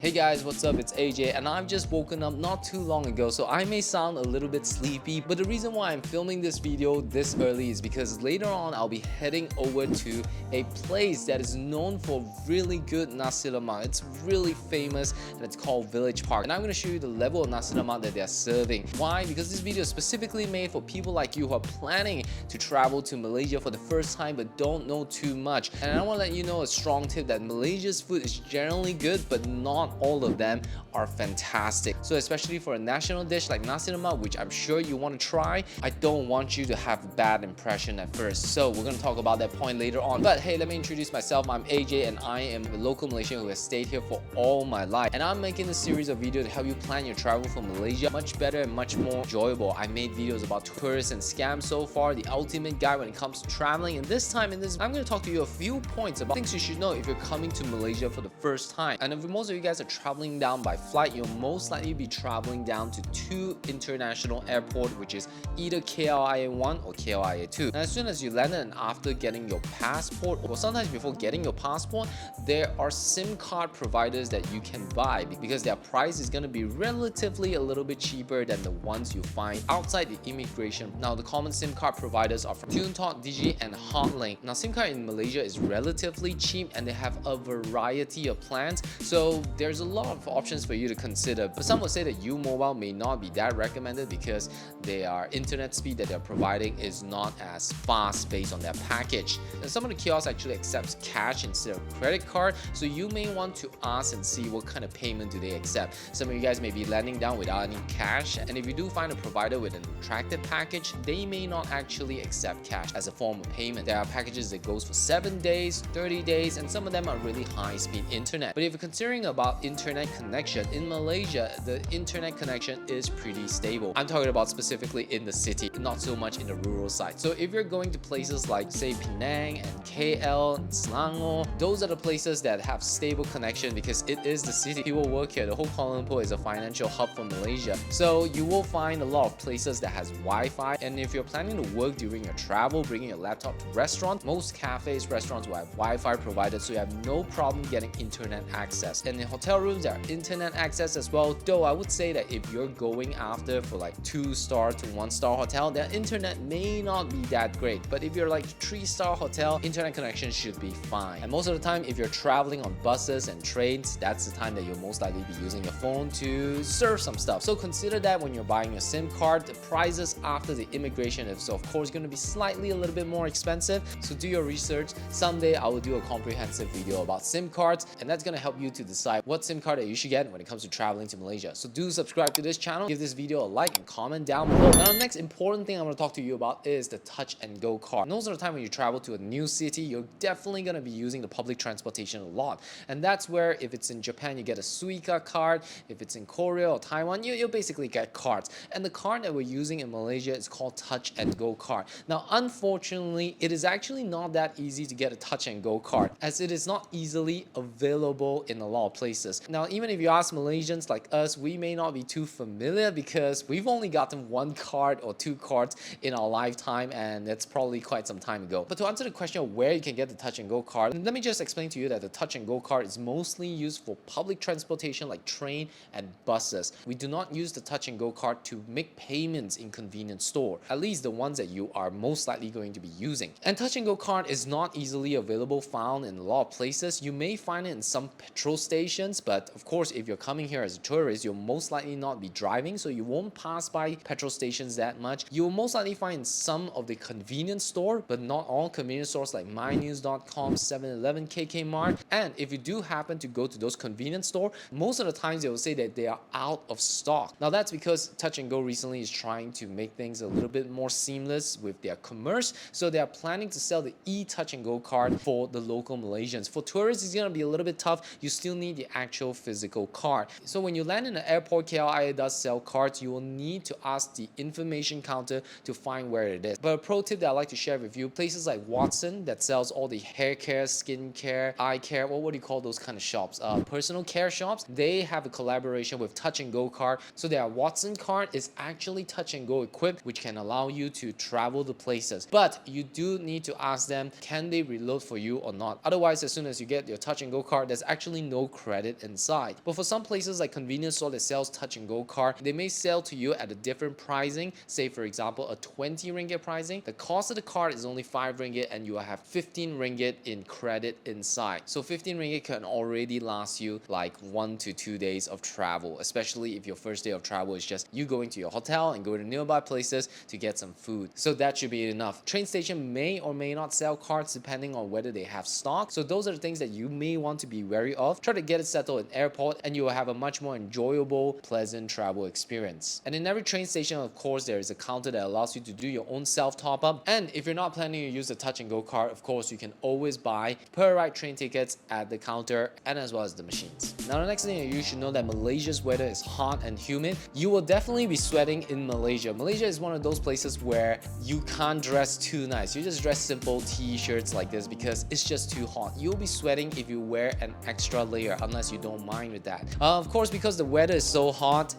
Hey guys, what's up? It's AJ and I've just woken up not too long ago, so I may sound a little bit sleepy, but the reason why I'm filming this video this early is because later on I'll be heading over to a place that is known for really good Nasi Lemak. It's really famous and it's called Village Park, and I'm going to show you the level of Nasi Lemak that they're serving. Why? Because this video is specifically made for people like you who are planning to travel to Malaysia for the first time but don't know too much. And I want to let you know a strong tip that Malaysia's food is generally good, but not all of them are fantastic. So especially for a national dish like Nasi Lemak, which I'm sure you want to try, I don't want you to have a bad impression at first. So we're going to talk about that point later on. But hey, let me introduce myself. I'm AJ and I am a local Malaysian who has stayed here for all my life. And I'm making a series of videos to help you plan your travel for Malaysia much better and much more enjoyable. I made videos about tourists and scams so far, the ultimate guide when it comes to traveling. And this time I'm going to talk to you a few points about things you should know if you're coming to Malaysia for the first time. And if most of you guys are traveling down by flight, you'll most likely be traveling down to two international airports, which is either KLIA 1 or KLIA 2. And as soon as you landed and after getting your passport, or sometimes before getting your passport, there are SIM card providers that you can buy because their price is going to be relatively a little bit cheaper than the ones you find outside the immigration. Now, the common SIM card providers are from Tunetalk, Digi, and Hotlink. Now, SIM card in Malaysia is relatively cheap and they have a variety of plans, so there's a lot of options for you to consider. But some would say that U Mobile may not be that recommended because their internet speed that they're providing is not as fast based on their package. And some of the kiosks actually accepts cash instead of credit card, so you may want to ask and see what kind of payment do they accept. Some of you guys may be landing down without any cash, and if you do find a provider with an attractive package, they may not actually accept cash as a form of payment. There are packages that goes for 7 days, 30 days, and some of them are really high speed internet. But if you're considering about internet connection in Malaysia, the internet connection is pretty stable. I'm talking about specifically in the city, not so much in the rural side. So if you're going to places like say Penang and KL and Selangor, those are the places that have stable connection because it is the city. People work here. The whole Kuala Lumpur is a financial hub for Malaysia. So you will find a lot of places that has Wi-Fi, and if you're planning to work during your travel, bringing your laptop to restaurants, most cafes, restaurants will have Wi-Fi provided, so you have no problem getting internet access. And in hotel rooms, there are internet access as well, though I would say that if you're going after for like 2-star to 1-star hotel, their internet may not be that great. But if you're like 3-star hotel, internet connection should be fine. And most of the time, if you're traveling on buses and trains, that's the time that you'll most likely be using your phone to surf some stuff. So consider that when you're buying your SIM card. The prices after the immigration is of course going to be slightly a little bit more expensive, so do your research. Someday I will do a comprehensive video about SIM cards, and that's going to help you to decide what SIM card that you should get when it comes to traveling to Malaysia. So do subscribe to this channel, give this video a like, and comment down below. Now, the next important thing I'm going to talk to you about is the touch and go card. Most of the time when you travel to a new city, you're definitely going to be using the public transportation a lot, and that's where if it's in Japan you get a Suica card, if it's in Korea or Taiwan you'll basically get cards. And the card that we're using in Malaysia is called touch and go card. Now, unfortunately, it is actually not that easy to get a touch and go card, as it is not easily available in a lot of places. Now, even if you ask Malaysians like us, we may not be too familiar because we've only gotten one card or two cards in our lifetime, and that's probably quite some time ago. But to answer the question of where you can get the touch and go card, let me just explain to you that the touch and go card is mostly used for public transportation like train and buses. We do not use the touch and go card to make payments in convenience store, at least the ones that you are most likely going to be using. And touch and go card is not easily available, found in a lot of places. You may find it in some petrol stations, but of course if you're coming here as a tourist, you'll most likely not be driving, so you won't pass by petrol stations that much. You'll most likely find some of the convenience store, but not all convenience stores like mynews.com, 7-Eleven, KK Mart. And if you do happen to go to those convenience store, most of the times they will say that they are out of stock. Now, that's because touch and go recently is trying to make things a little bit more seamless with their commerce, so they are planning to sell the e-touch and go card for the local Malaysians. For tourists, it's gonna be a little bit tough. You still need the actual physical card. So when you land in the airport, KLIA does sell cards. You will need to ask the information counter to find where it is. But a pro tip that I like to share with you, places like Watson that sells all the hair care, skin care, eye care, what do you call those kind of shops? Personal care shops. They have a collaboration with touch and go card. So their Watson card is actually touch and go equipped, which can allow you to travel to places. But you do need to ask them, can they reload for you or not? Otherwise, as soon as you get your touch and go card, there's actually no credit credit inside. But for some places like convenience store that sells touch and go card, they may sell to you at a different pricing. Say for example a 20 ringgit pricing, the cost of the card is only 5 ringgit and you will have 15 ringgit in credit inside. So 15 ringgit can already last you like 1 to 2 days of travel, especially if your first day of travel is just you going to your hotel and going to nearby places to get some food. So that should be enough. Train station may or may not sell cards depending on whether they have stock. So those are the things that you may want to be wary of. Try to get it settled in airport and you will have a much more enjoyable, pleasant travel experience. And in every train station, of course, there is a counter that allows you to do your own self top up. And if you're not planning to use the touch and go card, of course, you can always buy per ride train tickets at the counter and as well as the machines. Now, the next thing that you should know that Malaysia's weather is hot and humid. You will definitely be sweating in Malaysia. Malaysia is one of those places where you can't dress too nice. You just dress simple t-shirts like this because it's just too hot. You'll be sweating if you wear an extra layer unless you don't mind with that. Of course, because the weather is so hot,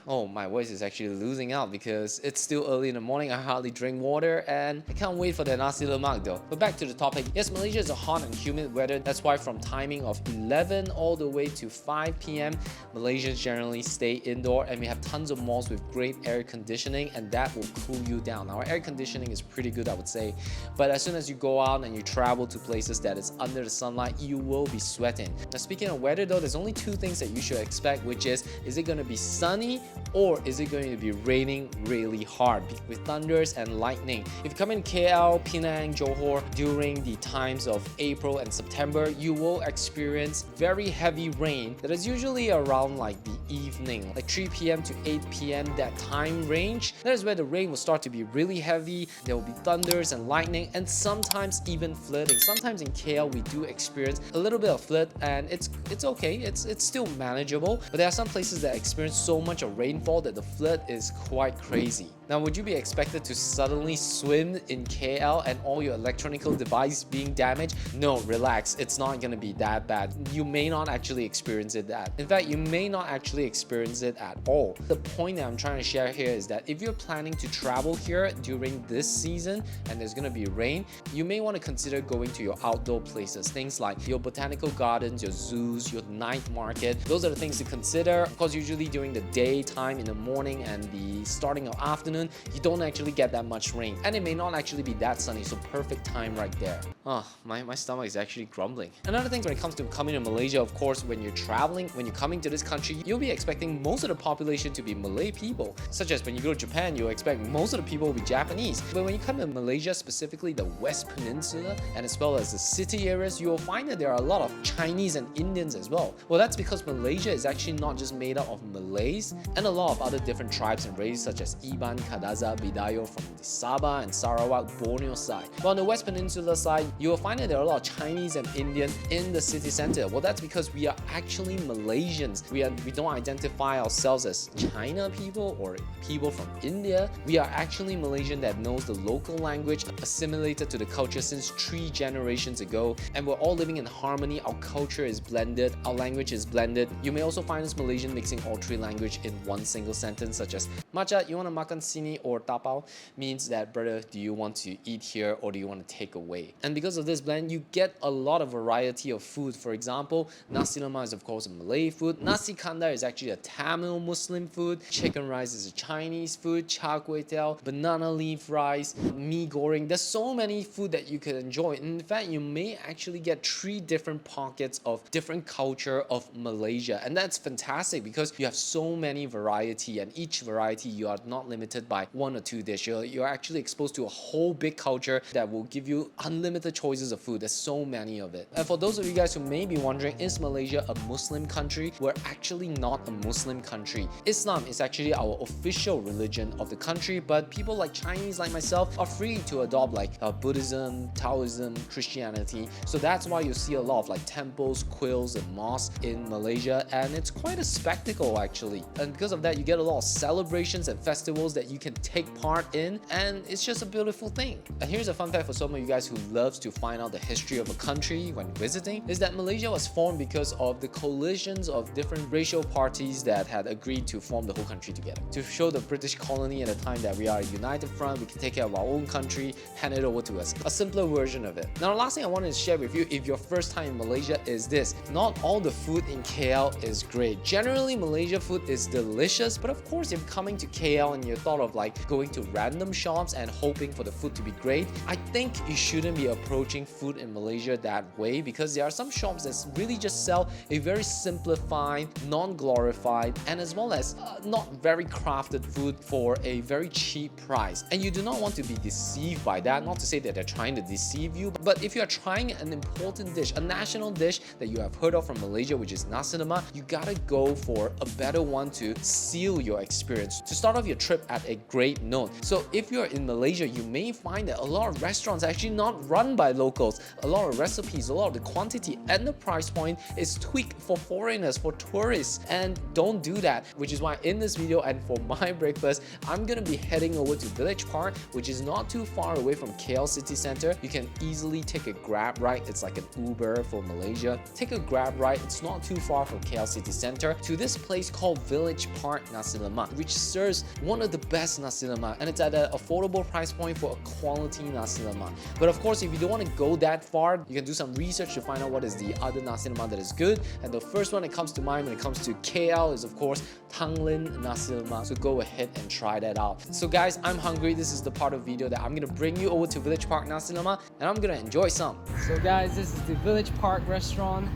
oh, my voice is actually losing out because it's still early in the morning. I hardly drink water and I can't wait for the Nasi Lemak though. But back to the topic. Yes, Malaysia is a hot and humid weather. That's why from timing of 11 all the way to 5 p.m. Malaysians generally stay indoor and we have tons of malls with great air conditioning and that will cool you down. Our air conditioning is pretty good, I would say. But as soon as you go out and you travel to places that is under the sunlight, you will be sweating. Now speaking of weather though, there's only two things that you should expect, which is it going to be sunny or is it going to be raining really hard with thunders and lightning? If you come in KL, Penang, Johor during the times of April and September, you will experience very heavy rain that is usually around like the evening, like 3 p.m. to 8 p.m. that time range. That is where the rain will start to be really heavy. There will be thunders and lightning and sometimes even flooding. Sometimes in KL we do experience a little bit of flood and it's okay, it's still manageable. But there are some places that experience so much of rainfall that the flood is quite crazy. Now, would you be expected to suddenly swim in KL and all your electronic device being damaged? No, relax, it's not gonna be that bad. You may not actually experience it that. In fact, you may not actually experience it at all. The point that I'm trying to share here is that if you're planning to travel here during this season and there's gonna be rain, you may want to consider going to your outdoor places. Things like your botanical gardens, your zoos, your night market. Those are the things to consider. Of course, usually during the daytime, in the morning and the starting of afternoon, you don't actually get that much rain and it may not actually be that sunny, so perfect time right there. Oh, my stomach is actually grumbling. Another thing when it comes to coming to Malaysia, of course, when you're traveling, when you're coming to this country, you'll be expecting most of the population to be Malay people. Such as when you go to Japan, you'll expect most of the people will be Japanese. But when you come to Malaysia, specifically the West Peninsula and as well as the city areas, you will find that there are a lot of Chinese and Indians as well. Well, that's because Malaysia is actually not just made up of Malays and a lot of other different tribes and races such as Iban, Kadaza, Bidayo from the Sabah and Sarawak, Borneo side. But on the West Peninsula side, you will find that there are a lot of Chinese and Indian in the city center. Well, that's because we are actually Malaysians. We don't identify ourselves as China people or people from India. We are actually Malaysian that knows the local language, assimilated to the culture since 3 generations ago, and we're all living in harmony. Our culture is blended, our language is blended. You may also find us Malaysian mixing all 3 languages in one single sentence, such as Macha, you want to makan sini, or tapao means that, brother, do you want to eat here or do you want to take away? And because of this blend, you get a lot of variety of food. For example, nasi lemak is of course a Malay food. Nasi kandar is actually a Tamil Muslim food. Chicken rice is a Chinese food. Char kway teow, banana leaf rice, mee goreng. There's so many food that you can enjoy. In fact, you may actually get 3 different pockets of different culture of Malaysia, and that's fantastic because you have so many variety, and each variety you are not limited by 1 or 2 dishes. You're actually exposed to a whole big culture that will give you unlimited choices of food. There's so many of it. And for those of you guys who may be wondering, is Malaysia a Muslim country? We're actually not a Muslim country. Islam is actually our official religion of the country, but people like Chinese like myself are free to adopt like Buddhism, Taoism, Christianity. So that's why you see a lot of like temples, quills and mosques in Malaysia, and it's quite a spectacle actually. And because of that, you get a lot of celebrations and festivals that you can take part in, and it's just a beautiful thing. And here's a fun fact for some of you guys who love helps to find out the history of a country when visiting is that Malaysia was formed because of the coalitions of different racial parties that had agreed to form the whole country together. To show the British colony at the time that we are a united front, we can take care of our own country, hand it over to us. A simpler version of it. Now the last thing I wanted to share with you if your first time in Malaysia is this. Not all the food in KL is great. Generally, Malaysia food is delicious, but of course if coming to KL and you thought of like going to random shops and hoping for the food to be great, I think you shouldn't be approaching food in Malaysia that way, because there are some shops that really just sell a very simplified, non-glorified, and as well as not very crafted food for a very cheap price. And you do not want to be deceived by that. Not to say that they're trying to deceive you, but if you're trying an important dish, a national dish that you have heard of from Malaysia, which is Nasi Lemak, you gotta go for a better one to seal your experience, to start off your trip at a great note. So if you're in Malaysia, you may find that a lot of restaurants are actually not run by locals. A lot of recipes, a lot of the quantity and the price point is tweaked for foreigners, for tourists, and don't do that. Which is why in this video and for my breakfast, I'm gonna be heading over to Village Park, which is not too far away from KL City Center. You can easily take a Grab ride. It's like an Uber for Malaysia. Take a Grab ride. It's not too far from KL City Center to this place called Village Park Nasi Lemak, which serves one of the best Nasi Lemak, and it's at an affordable price point for a quality Nasi Lemak. But of course, if you don't want to go that far, you can do some research to find out what is the other Nasi Lemak that is good. And the first one that comes to mind when it comes to KL is of course Tanglin Nasi Lemak. So go ahead and try that out. So guys, I'm hungry. This is the part of the video that I'm gonna bring you over to Village Park Nasi Lemak, and I'm gonna enjoy some. So guys, this is the Village Park restaurant,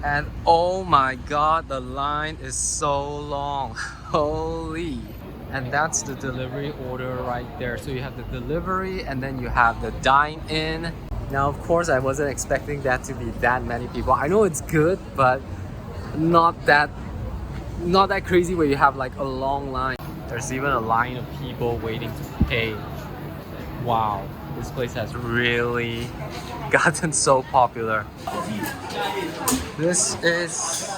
and oh my god, the line is so long. Holy. And that's the delivery order right there. So you have the delivery and then you have the dine-in. Now of course I wasn't expecting that to be that many people. I know it's good, but not that crazy where you have like a long line. There's even a line of people waiting to pay. Wow, this place has really gotten so popular. This is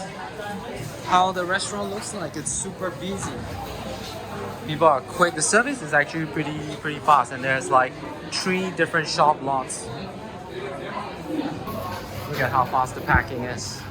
how the restaurant looks like. It's super busy. People are quick. The service is actually pretty fast, and there's like 3 different shop lots. Look at how fast the packing is.